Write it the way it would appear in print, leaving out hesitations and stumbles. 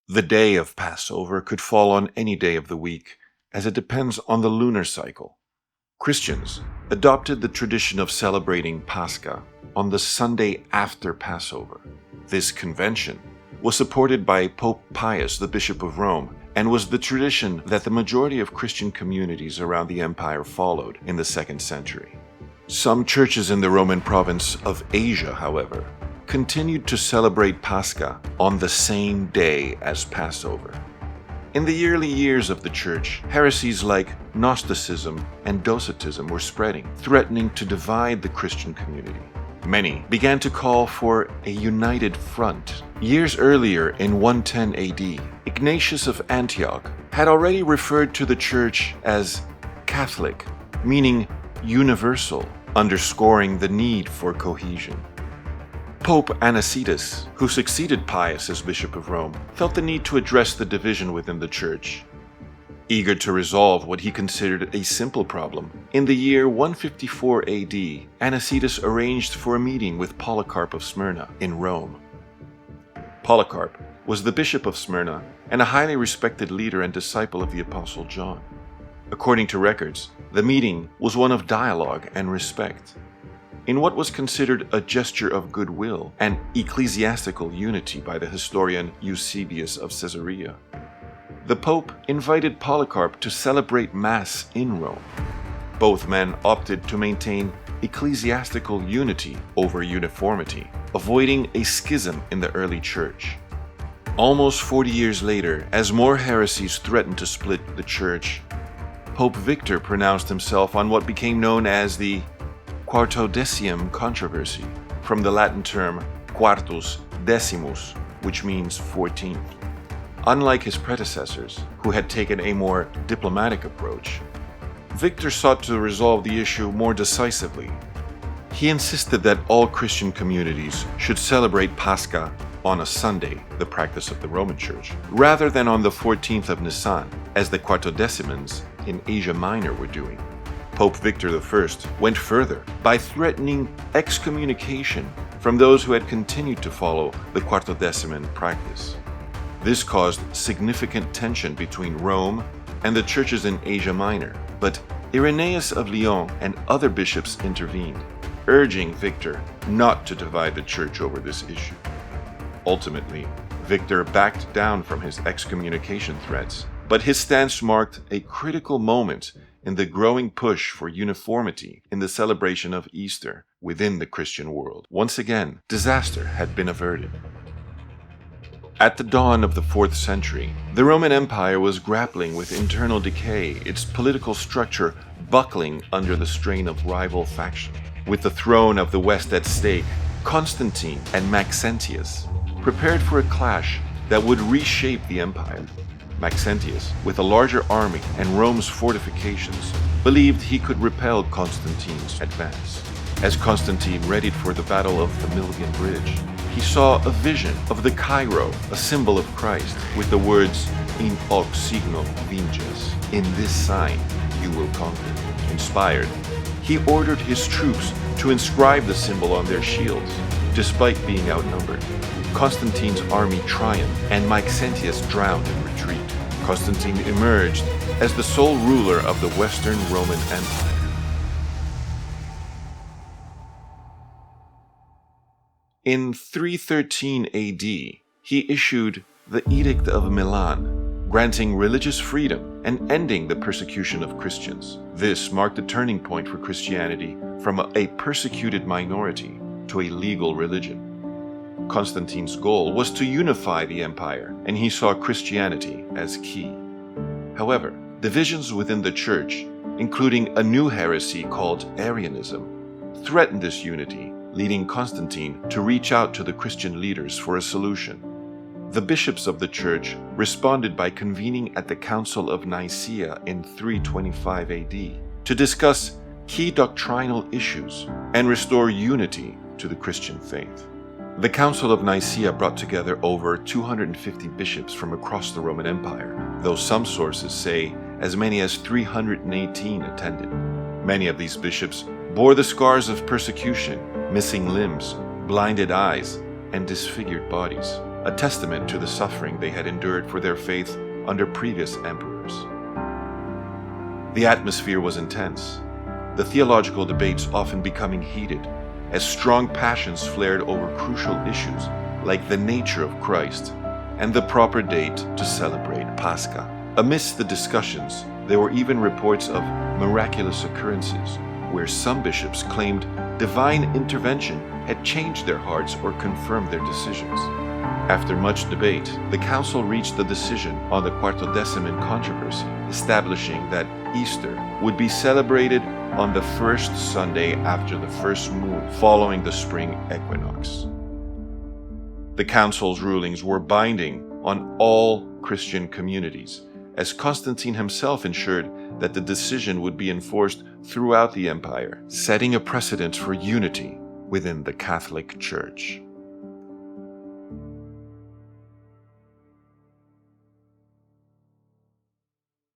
The day of Passover could fall on any day of the week, as it depends on the lunar cycle. Christians adopted the tradition of celebrating Pascha on the Sunday after Passover. This convention was supported by Pope Pius, the Bishop of Rome, and was the tradition that the majority of Christian communities around the empire followed in the 2nd century. Some churches in the Roman province of Asia, however, continued to celebrate Pascha on the same day as Passover. In the early years of the Church, heresies like Gnosticism and Docetism were spreading, threatening to divide the Christian community. Many began to call for a united front. Years earlier, in 110 AD, Ignatius of Antioch had already referred to the Church as Catholic, meaning universal, underscoring the need for cohesion. Pope Anicetus, who succeeded Pius as Bishop of Rome, felt the need to address the division within the Church. Eager to resolve what he considered a simple problem, in the year 154 AD, Anicetus arranged for a meeting with Polycarp of Smyrna in Rome. Polycarp was the Bishop of Smyrna and a highly respected leader and disciple of the Apostle John. According to records, the meeting was one of dialogue and respect. In what was considered a gesture of goodwill and ecclesiastical unity by the historian Eusebius of Caesarea, the Pope invited Polycarp to celebrate Mass in Rome. Both men opted to maintain ecclesiastical unity over uniformity, avoiding a schism in the early Church. Almost 40 years later, as more heresies threatened to split the Church, Pope Victor pronounced himself on what became known as the Quartodeciman Controversy, from the Latin term quartus decimus, which means 14th. Unlike his predecessors, who had taken a more diplomatic approach, Victor sought to resolve the issue more decisively. He insisted that all Christian communities should celebrate Pascha on a Sunday, the practice of the Roman Church, rather than on the 14th of Nisan, as the Quartodecimans in Asia Minor were doing. Pope Victor I went further by threatening excommunication from those who had continued to follow the Quartodeciman practice. This caused significant tension between Rome and the churches in Asia Minor, but Irenaeus of Lyons and other bishops intervened, urging Victor not to divide the church over this issue. Ultimately, Victor backed down from his excommunication threats, but his stance marked a critical moment in the growing push for uniformity in the celebration of Easter within the Christian world. Once again, disaster had been averted. At the dawn of the 4th century, the Roman Empire was grappling with internal decay, its political structure buckling under the strain of rival faction. With the throne of the West at stake, Constantine and Maxentius prepared for a clash that would reshape the empire. Maxentius, with a larger army and Rome's fortifications, believed he could repel Constantine's advance. As Constantine readied for the Battle of the Milvian Bridge, he saw a vision of the Chi-Rho, a symbol of Christ, with the words, "In hoc signo vinces," "In this sign you will conquer." Inspired, he ordered his troops to inscribe the symbol on their shields. Despite being outnumbered, Constantine's army triumphed and Maxentius drowned in retreat. Constantine emerged as the sole ruler of the Western Roman Empire. In 313 AD, he issued the Edict of Milan, granting religious freedom and ending the persecution of Christians. This marked a turning point for Christianity from a persecuted minority to a legal religion. Constantine's goal was to unify the empire, and he saw Christianity as key. However, divisions within the Church, including a new heresy called Arianism, threatened this unity, leading Constantine to reach out to the Christian leaders for a solution. The bishops of the Church responded by convening at the Council of Nicaea in 325 AD to discuss key doctrinal issues and restore unity to the Christian faith. The Council of Nicaea brought together over 250 bishops from across the Roman Empire, though some sources say as many as 318 attended. Many of these bishops bore the scars of persecution, missing limbs, blinded eyes, and disfigured bodies. a testament to the suffering they had endured for their faith under previous emperors. The atmosphere was intense, the theological debates often becoming heated, as strong passions flared over crucial issues like the nature of Christ and the proper date to celebrate Pascha. Amidst the discussions, there were even reports of miraculous occurrences, where some bishops claimed divine intervention had changed their hearts or confirmed their decisions. After much debate, the council reached a decision on the Quartodeciman Controversy, establishing that Easter would be celebrated on the first Sunday after the first moon following the spring equinox. The council's rulings were binding on all Christian communities, as Constantine himself ensured that the decision would be enforced throughout the empire, setting a precedent for unity within the Catholic Church.